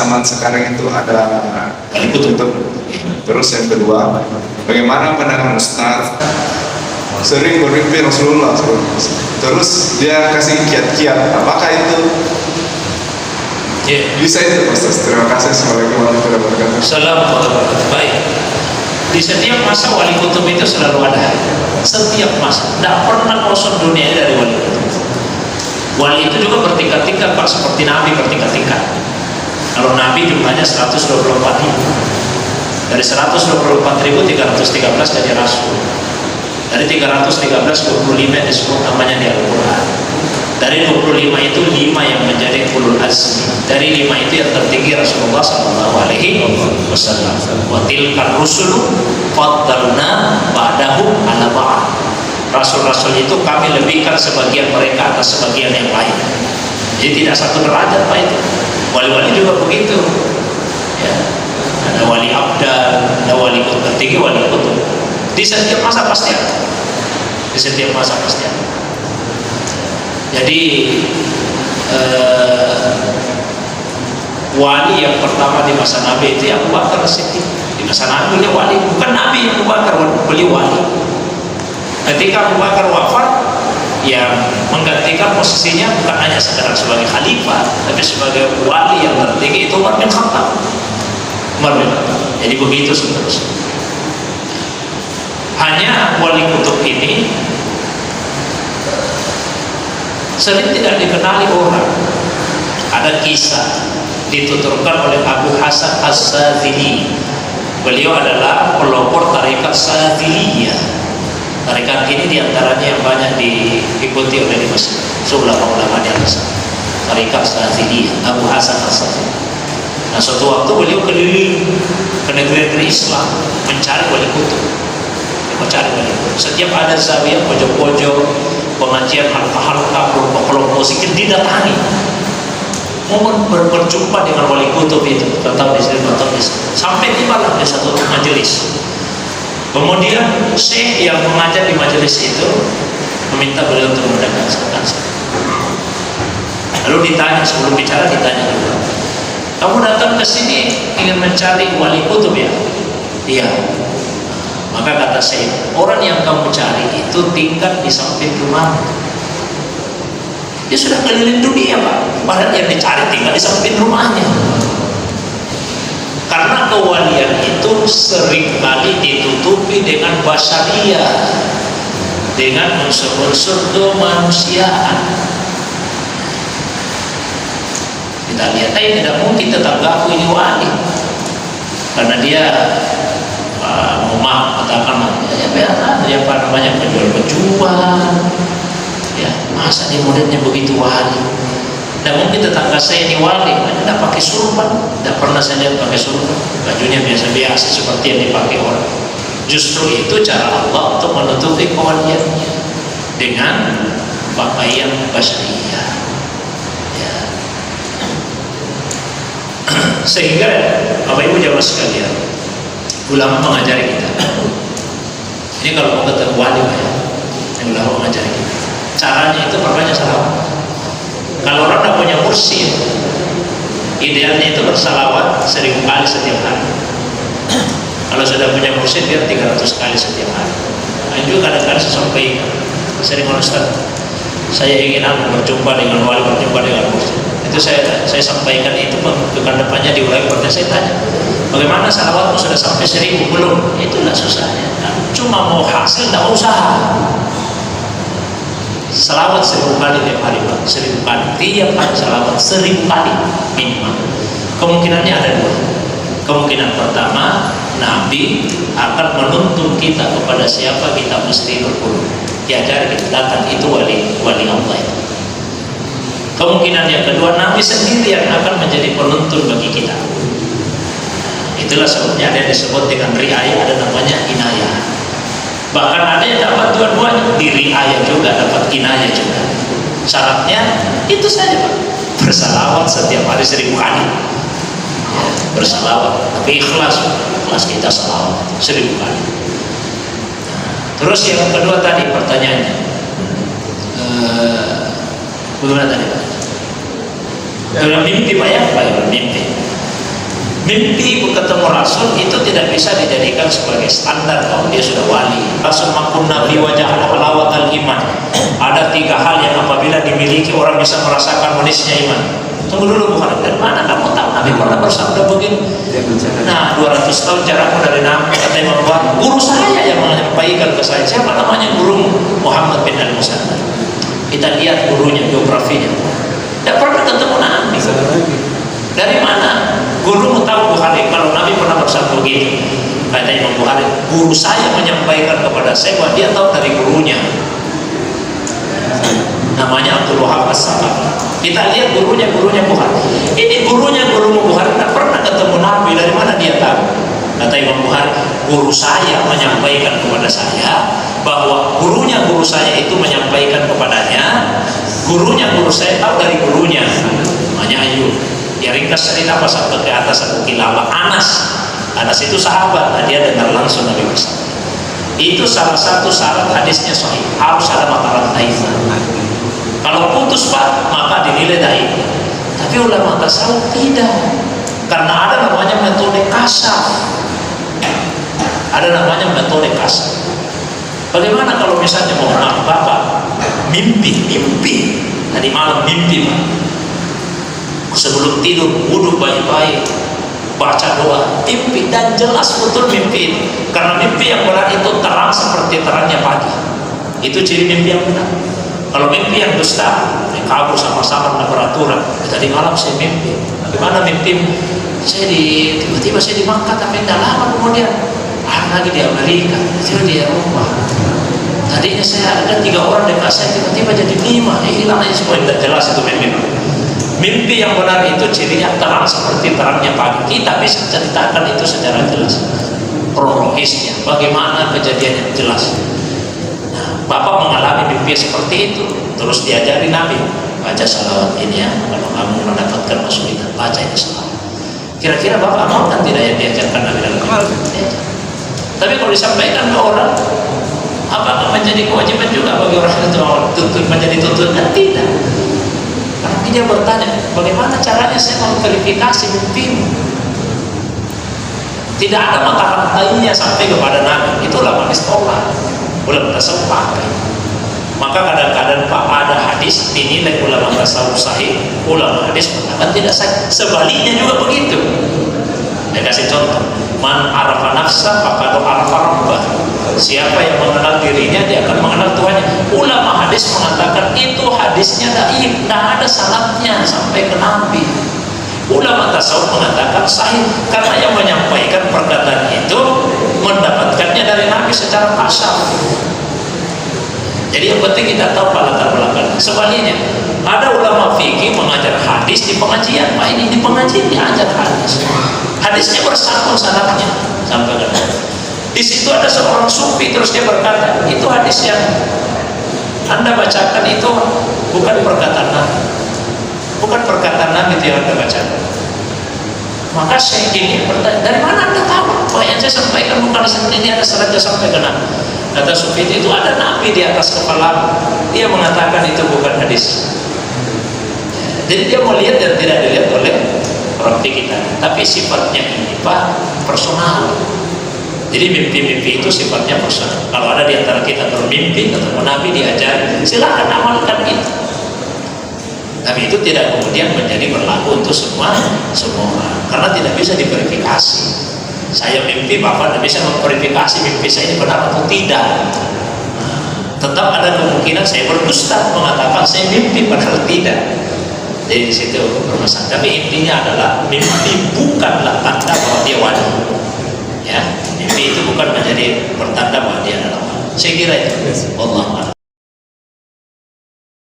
zaman sekarang itu ada kutub. Terus yang kedua, bagaimana pandangan Ustaz sering bermimpi Rasulullah. Terus dia kasih kiat-kiat, apakah itu bisa itu Ustaz? Terima kasih. Assalamualaikum warahmatullahi wabarakatuh. Assalamualaikum. Baik. Di setiap masa wali kutub itu selalu ada. Setiap masa, tidak pernah kosong dunia ini dari wali kutub. Wali itu juga bertingkat-tingkat, Pak, seperti Nabi bertingkat-tingkat. Kalau Nabi jumlahnya 124 ribu. Dari 124 ribu 313 jadi Rasul. Dari 313 25 disebut namanya di Al-Quran. Dari 25 itu 5 yang menjadi ulul azmi. Dari 5 itu yang tertinggi Rasulullah SAW. Wa tilkar rusulu faddalna ba'dahum ala ba'd. Rasul-rasul itu kami lebihkan sebagian mereka atas sebagian yang lain. Jadi tidak satu derajat Pak itu. Wali-wali juga begitu. Ya. Ada wali abdal, ada wali kutub, tertinggi wali kutub. Di setiap masa pasti ada. Di setiap masa pasti ada. Jadi wali yang pertama di masa Nabi itu Abu Bakar As-Siddiq. Di masa Nabi beliau wali, bukan Nabi Abu Bakar, beliau wali. Ketika Abu Bakar wafat, yang menggantikan posisinya bukan hanya sekedar sebagai khalifah, tapi sebagai wali yang tertinggi itu Umar bin Khattab. Jadi begitu seterusnya. Hanya wali kutub ini sering tidak dikenali orang. Ada kisah dituturkan oleh Abu Hasan As-Sadzili. Beliau adalah pelopor tarekat Sadziliyah. Tarekat ini diantaranya yang banyak diikuti oleh ulama-ulama di atas. Tarekat Sadziliyah, Abu Hasan As-Sadzili. Nah, suatu waktu beliau keliling ke negeri-negeri Islam mencari wali kutub. Setiap ada zawiyah, pojok-pojok, pengajian halqa-halqa, kelompok-kelompok sikit didatangi. Mau berjumpa dengan wali kutub itu, tetap di sini. Sampai tibalah di satu majelis. Kemudian syekh yang mengajar di majelis itu meminta beliau untuk mendekatkan. Lalu ditanya, sebelum bicara ditanya juga, kamu datang ke sini ingin mencari wali kutub ya? Iya. Maka kata saya, orang yang kamu cari itu tinggal di samping rumah. Dia sudah keliling dunia Pak, padahal yang dicari tinggal di samping rumahnya. Karena kewalian itu seringkali ditutupi dengan basyariyah, dengan unsur-unsur kemanusiaan. Kita lihat aja, tidak mungkin tetanggaku ini wali, karena dia katakan ya biasa dia penjual, ya masa dia modelnya begitu wali. Tidak mungkin tetangga saya ini wali, tidak pakai surban, tidak pernah saya lihat pakai surban, bajunya biasa-biasa seperti yang dipakai orang. Justru itu cara Allah untuk menutupi kewaliannya dengan pakaian basyariyah. Ya. Sehingga Bapak Ibu jamaah sekalian, ulama mengajari kita. Ini kalau mau ketemu wali Pak ya, yang ulama mengajari kita. Caranya itu perbanyak salawat. Kalau orang tidak punya mursyid, idealnya itu bersalawat 1000 kali setiap hari. Kalau sudah punya mursyid, dia 300 kali setiap hari. Nah, juga kadang-kadang saya sampaikan, sering Ustaz, saya ingin berjumpa dengan wali, berjumpa dengan mursyid. Itu saya sampaikan itu bukan depannya diulangi, pertanyaan saya tanya, bagaimana salawatmu sudah sampai 1000 belum? Itulah susahnya. Nah, cuma mau hasil, tidak mau usaha. Salawat 1000 kali tiap hari Pak, 1000 kali tiap hari, salawat 1000 kali minimal. Kemungkinannya ada dua. Kemungkinan pertama, Nabi akan menuntun kita kepada siapa kita mesti berguru. Diajari kita datang, itu wali Allah itu. Kemungkinan yang kedua, Nabi sendiri yang akan menjadi penuntun bagi kita. Itulah sebabnya ada yang disebut dengan riayah, ada namanya inayah. Bahkan ada yang dapat dua-duanya, diriayah juga, dapat inayah juga. Syaratnya itu saja Pak, bersalawat setiap hari 1000 kali ya, bersalawat, tapi ikhlas kita salawat 1000 kali. Terus yang kedua tadi pertanyaannya, bagaimana tadi Pak? Dalam mimpi Pak ya? Dalam mimpi. Mimpi ketemu Rasul itu tidak bisa dijadikan sebagai standar kalau dia sudah wali. Rasul makun nabi wajah halawat al-iman. Ada 3 hal yang apabila dimiliki orang bisa merasakan manisnya iman. Tunggu dulu, bukan dari mana kamu tahu Nabi pernah bersabda begini? Nah, 200 tahun jarakku dari Nabi, kata Imam Bukhari. Guru saya yang menyampaikan ke saya. Siapa namanya? Guru Muhammad bin Al-Musanna. Kita lihat gurunya, biografinya. Tidak pernah ketemu Nabi. Dari mana gurumu tahu Bukhari kalau Nabi pernah bersabda begitu? Kata Imam Bukhari, guru saya menyampaikan kepada saya bahwa dia tahu dari gurunya. Namanya Abdul Wahab As-Saqafi. Kita lihat gurunya Bukhari. Ini gurunya Bukhari tidak pernah ketemu Nabi. Dari mana dia tahu? Kata Imam Bukhari, guru saya menyampaikan kepada saya bahwa gurunya guru saya itu menyampaikan kepadanya. Gurunya guru saya tahu dari gurunya. Namanya Ayub. Ya ringkas cerita pas sampai ke atas aku kilaba. Anas itu sahabat. Nah, dia dengar langsung Nabi bersabda. Itu salah satu syarat hadisnya sahih. Harus ada mata rantai. Kalau putus Pak, maka dinilai dhaif. Tapi ulama tasawuf tidak. Karena ada namanya metode kasar. Ada namanya metode kasar. Bagaimana kalau misalnya mau maaf Bapak mimpi tadi malam mimpi Pak. Sebelum tidur wudhu baik-baik, baca doa, mimpi dan jelas betul mimpi itu. Karena mimpi yang benar itu terang seperti terangnya pagi. Itu ciri mimpi yang benar. Kalau mimpi yang dusta, kabur sama-sama dengan peraturan. Tadi malam saya mimpi. Bagaimana mimpi? Tiba-tiba saya di Makkah, tapi tidak lama kemudian lagi di Amerika, tiba di Eropa. Tadinya saya ada 3 orang dekat saya, tiba-tiba jadi 5. Hilang aja semua, tidak jelas itu mimpi. Mimpi yang benar itu cirinya terang seperti terangnya pagi. Kita bisa ceritakan itu secara jelas, kronologisnya, bagaimana kejadian yang jelas. Bapak mengalami mimpi seperti itu, terus diajari Nabi, baca salawat ini ya, kalau kamu mendapatkan kesulitan, baca ini salawat. Kira-kira Bapak mau kan tidak yang diajarkan Nabi dalam mimpi? Tapi kalau disampaikan ke orang, apakah menjadi kewajiban juga bagi orang itu menjadi tuntutan? Tidak. Karena dia bertanya, bagaimana caranya saya memverifikasi mimpimu? Tidak ada mata rantainya sampai kepada Nabi. Itulah manis tolak. Ulama tasawuf pakai. Maka kadang-kadang Pak ada hadis dinilai ulama tasawuf sahih, ulama hadis mengatakan tidak sahih. Sebaliknya juga begitu. Saya kasih contoh. Man arafa nafsa faqad arafa rabbah. Siapa yang mengenal dirinya, dia akan mengenal Tuhannya. Ulama hadis mengatakan itu hadisnya dhaif, tidak ada sanadnya sampai ke Nabi. Ulama tasawuf mengatakan sahih karena yang menyampaikan perkataan itu mendapatkannya dari Nabi secara kasar. Jadi yang penting kita tahu latar belakang. Sebaliknya, ada ulama fikih mengajar hadis di pengajian. Pak, ini di pengajian diajar hadis. Hadisnya bersambung sanadnya sampai ke Nabi. Di situ ada seorang sufi, terus dia berkata, itu hadis yang Anda bacakan itu bukan perkataan Nabi. Bukan perkataan Nabi itu yang Anda bacakan. Maka saya ini bertanya, dari mana Anda tahu? Bahwa yang saya sampaikan bukan seperti ini, ada sengaja sampai ke Nabi. Kata sufi itu ada Nabi di atas kepala. Dia mengatakan itu bukan hadis. Jadi dia mau lihat dan tidak dilihat oleh orang kita. Tapi sifatnya ini Pak personal. Jadi mimpi-mimpi itu sifatnya personal. Kalau ada di antara kita bermimpi ketemu Nabi diajar, silakan amalkan itu. Tapi itu tidak kemudian menjadi berlaku untuk semua orang, karena tidak bisa diverifikasi. Saya mimpi, Bapak tidak bisa memverifikasi mimpi saya ini benar atau tidak. Tetap ada kemungkinan saya berdusta mengatakan saya mimpi padahal tidak. Jadi di situ bermasalah. Tapi intinya adalah mimpi bukanlah tanda bahwa dia wali. Ya, mimpi itu bukan menjadi pertanda bahwa dia adalah wali. Saya kira itu. Allah